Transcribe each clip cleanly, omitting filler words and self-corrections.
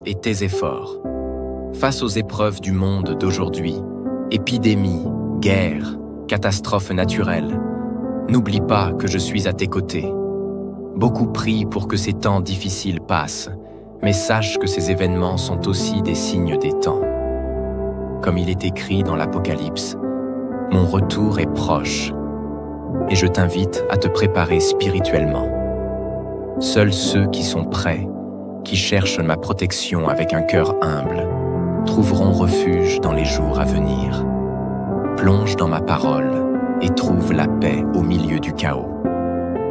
et tes efforts. Face aux épreuves du monde d'aujourd'hui, épidémies, guerres, catastrophes naturelles, n'oublie pas que je suis à tes côtés. Beaucoup prient pour que ces temps difficiles passent, mais sache que ces événements sont aussi des signes des temps. Comme il est écrit dans l'Apocalypse, mon retour est proche, et je t'invite à te préparer spirituellement. Seuls ceux qui sont prêts, qui cherchent ma protection avec un cœur humble, trouveront refuge dans les jours à venir. Plonge dans ma parole et trouve la paix au milieu du chaos.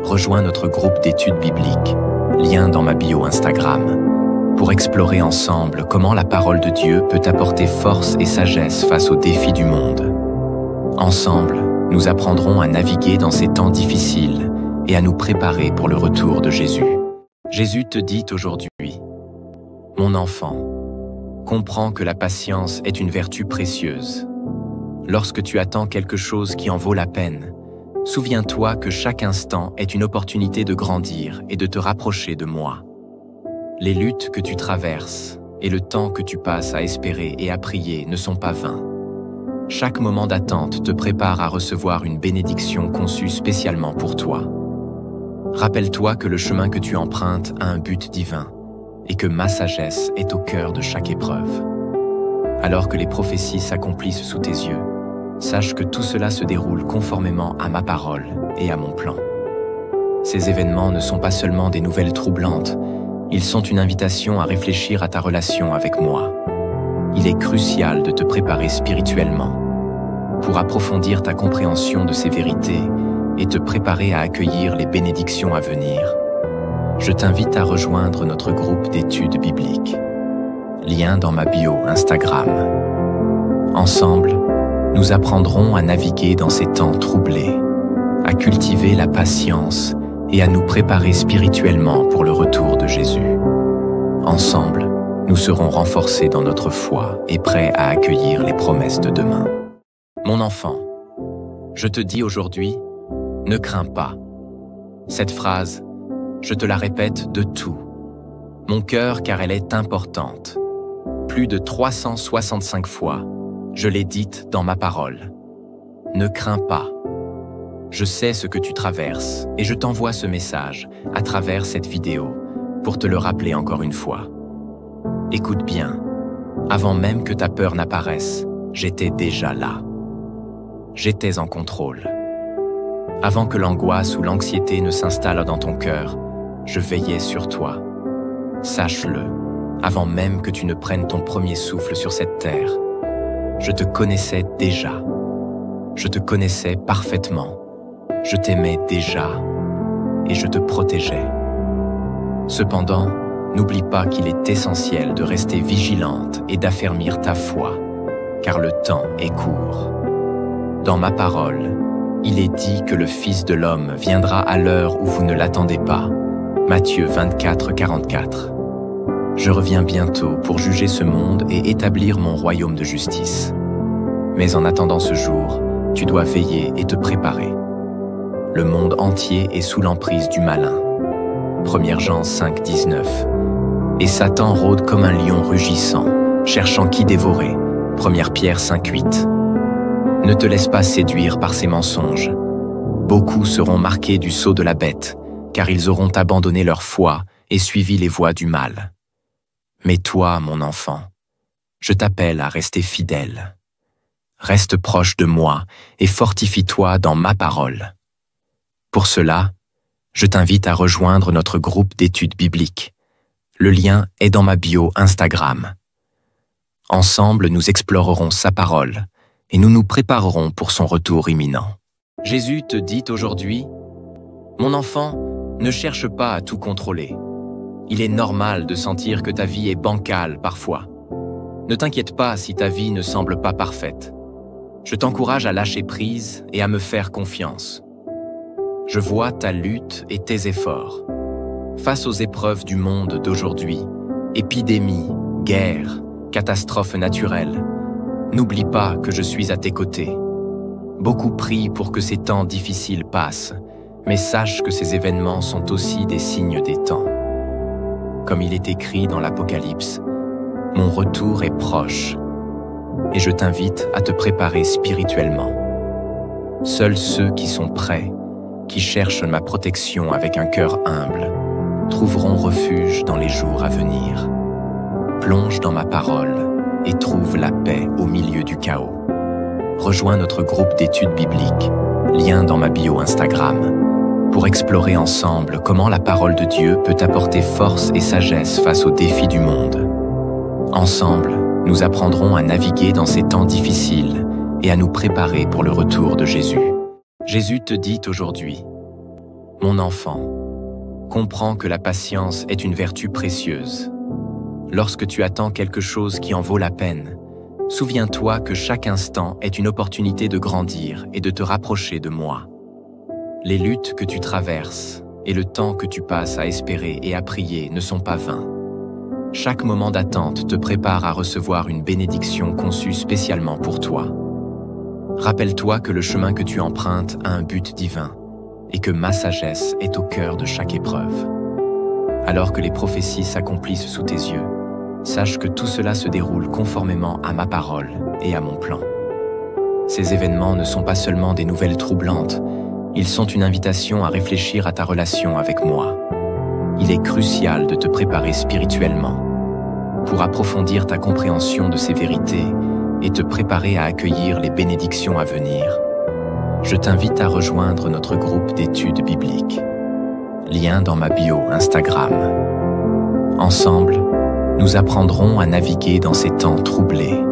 Rejoins notre groupe d'études bibliques, lien dans ma bio Instagram, pour explorer ensemble comment la parole de Dieu peut apporter force et sagesse face aux défis du monde. Ensemble, nous apprendrons à naviguer dans ces temps difficiles et à nous préparer pour le retour de Jésus. Jésus te dit aujourd'hui, « Mon enfant, comprends que la patience est une vertu précieuse. Lorsque tu attends quelque chose qui en vaut la peine, souviens-toi que chaque instant est une opportunité de grandir et de te rapprocher de moi. Les luttes que tu traverses et le temps que tu passes à espérer et à prier ne sont pas vains. Chaque moment d'attente te prépare à recevoir une bénédiction conçue spécialement pour toi. Rappelle-toi que le chemin que tu empruntes a un but divin et que ma sagesse est au cœur de chaque épreuve. Alors que les prophéties s'accomplissent sous tes yeux, sache que tout cela se déroule conformément à ma parole et à mon plan. Ces événements ne sont pas seulement des nouvelles troublantes, ils sont une invitation à réfléchir à ta relation avec moi. Il est crucial de te préparer spirituellement pour approfondir ta compréhension de ces vérités et te préparer à accueillir les bénédictions à venir. Je t'invite à rejoindre notre groupe d'études bibliques. Lien dans ma bio Instagram. Ensemble, nous apprendrons à naviguer dans ces temps troublés, à cultiver la patience et à nous préparer spirituellement pour le retour de Jésus. Ensemble, nous serons renforcés dans notre foi et prêts à accueillir les promesses de demain. Mon enfant, je te dis aujourd'hui, ne crains pas. Cette phrase, je te la répète de tout mon cœur car elle est importante. Plus de 365 fois, je l'ai dite dans ma parole. Ne crains pas. Je sais ce que tu traverses et je t'envoie ce message à travers cette vidéo pour te le rappeler encore une fois. Écoute bien, avant même que ta peur n'apparaisse, j'étais déjà là. J'étais en contrôle. Avant que l'angoisse ou l'anxiété ne s'installe dans ton cœur, je veillais sur toi. Sache-le, avant même que tu ne prennes ton premier souffle sur cette terre, je te connaissais déjà. Je te connaissais parfaitement. Je t'aimais déjà et je te protégeais. Cependant, n'oublie pas qu'il est essentiel de rester vigilante et d'affermir ta foi, car le temps est court. Dans ma parole, il est dit que le Fils de l'homme viendra à l'heure où vous ne l'attendez pas. Matthieu 24, 44. Je reviens bientôt pour juger ce monde et établir mon royaume de justice. Mais en attendant ce jour, tu dois veiller et te préparer. Le monde entier est sous l'emprise du malin. 1 Jean 5, 19. Et Satan rôde comme un lion rugissant, cherchant qui dévorer. 1 Pierre 5, 8. Ne te laisse pas séduire par ces mensonges. Beaucoup seront marqués du sceau de la bête, car ils auront abandonné leur foi et suivi les voies du mal. Mais toi, mon enfant, je t'appelle à rester fidèle. Reste proche de moi et fortifie-toi dans ma parole. Pour cela, je t'invite à rejoindre notre groupe d'études bibliques. Le lien est dans ma bio Instagram. Ensemble, nous explorerons sa parole et nous nous préparerons pour son retour imminent. Jésus te dit aujourd'hui, « Mon enfant, ne cherche pas à tout contrôler. Il est normal de sentir que ta vie est bancale parfois. Ne t'inquiète pas si ta vie ne semble pas parfaite. Je t'encourage à lâcher prise et à me faire confiance. Je vois ta lutte et tes efforts. Face aux épreuves du monde d'aujourd'hui, épidémies, guerres, catastrophes naturelles, n'oublie pas que je suis à tes côtés. Beaucoup prient pour que ces temps difficiles passent, mais sache que ces événements sont aussi des signes des temps. Comme il est écrit dans l'Apocalypse, Mon retour est proche et je t'invite à te préparer spirituellement. Seuls ceux qui sont prêts, qui cherchent ma protection avec un cœur humble, trouveront refuge dans les jours à venir. Plonge dans ma parole et trouve la paix au milieu du chaos. Rejoins notre groupe d'études bibliques, lien dans ma bio Instagram, pour explorer ensemble comment la parole de Dieu peut apporter force et sagesse face aux défis du monde. Ensemble, nous apprendrons à naviguer dans ces temps difficiles et à nous préparer pour le retour de Jésus. Jésus te dit aujourd'hui, « Mon enfant, comprends que la patience est une vertu précieuse. Lorsque tu attends quelque chose qui en vaut la peine, souviens-toi que chaque instant est une opportunité de grandir et de te rapprocher de moi. Les luttes que tu traverses et le temps que tu passes à espérer et à prier ne sont pas vains. Chaque moment d'attente te prépare à recevoir une bénédiction conçue spécialement pour toi. Rappelle-toi que le chemin que tu empruntes a un but divin et que ma sagesse est au cœur de chaque épreuve. Alors que les prophéties s'accomplissent sous tes yeux, sache que tout cela se déroule conformément à ma parole et à mon plan. Ces événements ne sont pas seulement des nouvelles troublantes, ils sont une invitation à réfléchir à ta relation avec moi. Il est crucial de te préparer spirituellement pour approfondir ta compréhension de ces vérités et te préparer à accueillir les bénédictions à venir. Je t'invite à rejoindre notre groupe d'études bibliques. Lien dans ma bio Instagram. Ensemble, nous apprendrons à naviguer dans ces temps troublés,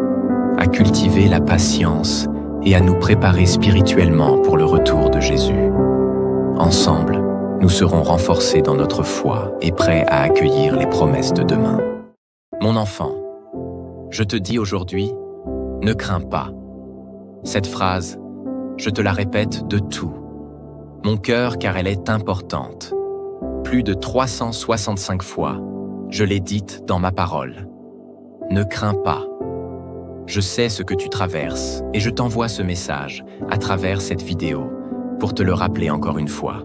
à cultiver la patience et à nous préparer spirituellement pour le retour de Jésus. Ensemble, nous serons renforcés dans notre foi et prêts à accueillir les promesses de demain. Mon enfant, je te dis aujourd'hui, ne crains pas. Cette phrase, je te la répète de tout mon cœur car elle est importante. Plus de 365 fois, je l'ai dite dans ma parole. Ne crains pas. Je sais ce que tu traverses et je t'envoie ce message à travers cette vidéo pour te le rappeler encore une fois.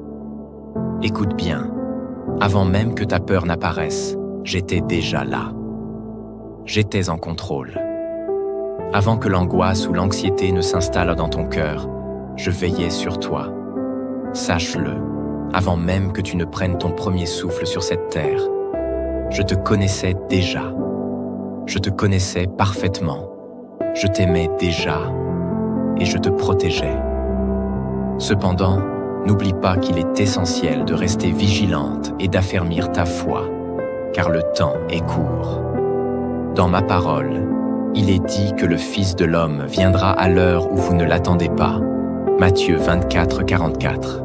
Écoute bien, avant même que ta peur n'apparaisse, j'étais déjà là. J'étais en contrôle. Avant que l'angoisse ou l'anxiété ne s'installe dans ton cœur, je veillais sur toi. Sache-le, avant même que tu ne prennes ton premier souffle sur cette terre, je te connaissais déjà. Je te connaissais parfaitement. Je t'aimais déjà et je te protégeais. Cependant, n'oublie pas qu'il est essentiel de rester vigilante et d'affermir ta foi, car le temps est court. Dans ma parole, il est dit que le Fils de l'homme viendra à l'heure où vous ne l'attendez pas. Matthieu 24, 44.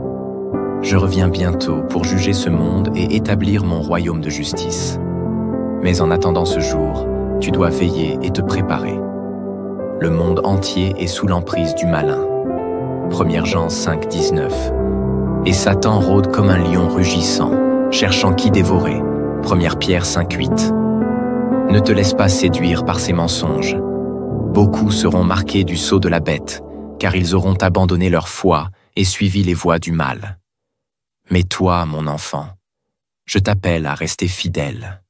Je reviens bientôt pour juger ce monde et établir mon royaume de justice. Mais en attendant ce jour, tu dois veiller et te préparer. Le monde entier est sous l'emprise du malin. 1 Jean 5, 19. Et Satan rôde comme un lion rugissant, cherchant qui dévorer. 1 Pierre 5, 8. Ne te laisse pas séduire par ces mensonges. Beaucoup seront marqués du sceau de la bête, car ils auront abandonné leur foi et suivi les voies du mal. Mais toi, mon enfant, je t'appelle à rester fidèle.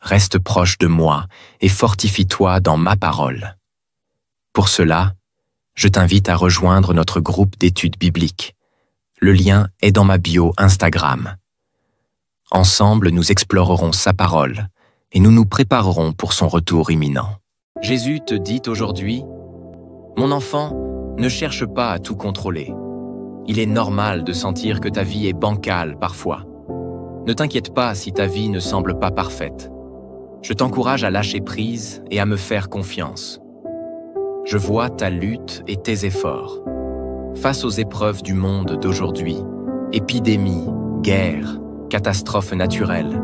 Reste proche de moi et fortifie-toi dans ma parole. Pour cela, je t'invite à rejoindre notre groupe d'études bibliques. Le lien est dans ma bio Instagram. Ensemble, nous explorerons sa parole et nous nous préparerons pour son retour imminent. Jésus te dit aujourd'hui, « Mon enfant, ne cherche pas à tout contrôler. Il est normal de sentir que ta vie est bancale parfois. Ne t'inquiète pas si ta vie ne semble pas parfaite. Je t'encourage à lâcher prise et à me faire confiance. Je vois ta lutte et tes efforts. Face aux épreuves du monde d'aujourd'hui, épidémies, guerres, catastrophes naturelles,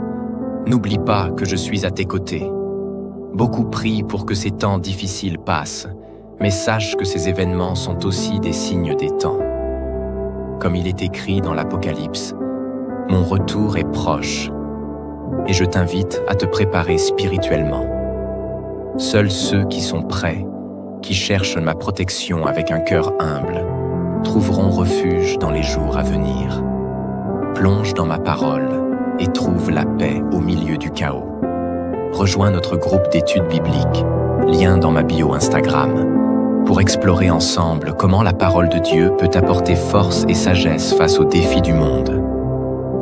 n'oublie pas que je suis à tes côtés. Beaucoup prient pour que ces temps difficiles passent, mais sache que ces événements sont aussi des signes des temps. Comme il est écrit dans l'Apocalypse, « Mon retour est proche » et je t'invite à te préparer spirituellement. Seuls ceux qui sont prêts, qui cherchent ma protection avec un cœur humble, trouveront refuge dans les jours à venir. Plonge dans ma parole et trouve la paix au milieu du chaos. Rejoins notre groupe d'études bibliques, lien dans ma bio Instagram, pour explorer ensemble comment la parole de Dieu peut apporter force et sagesse face aux défis du monde.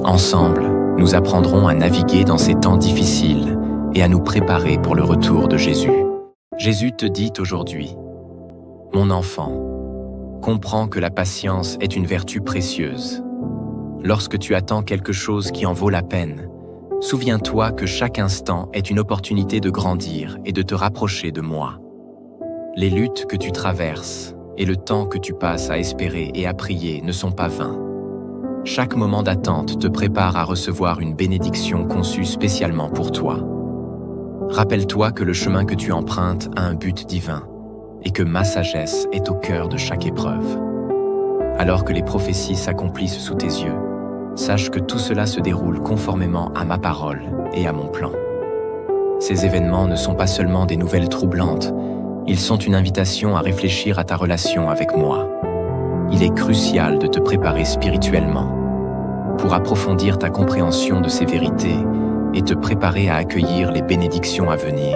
Ensemble, nous apprendrons à naviguer dans ces temps difficiles et à nous préparer pour le retour de Jésus. Jésus te dit aujourd'hui, « Mon enfant, comprends que la patience est une vertu précieuse. Lorsque tu attends quelque chose qui en vaut la peine, souviens-toi que chaque instant est une opportunité de grandir et de te rapprocher de moi. Les luttes que tu traverses et le temps que tu passes à espérer et à prier ne sont pas vains. Chaque moment d'attente te prépare à recevoir une bénédiction conçue spécialement pour toi. Rappelle-toi que le chemin que tu empruntes a un but divin et que ma sagesse est au cœur de chaque épreuve. Alors que les prophéties s'accomplissent sous tes yeux, sache que tout cela se déroule conformément à ma parole et à mon plan. Ces événements ne sont pas seulement des nouvelles troublantes, ils sont une invitation à réfléchir à ta relation avec moi. Il est crucial de te préparer spirituellement pour approfondir ta compréhension de ces vérités et te préparer à accueillir les bénédictions à venir.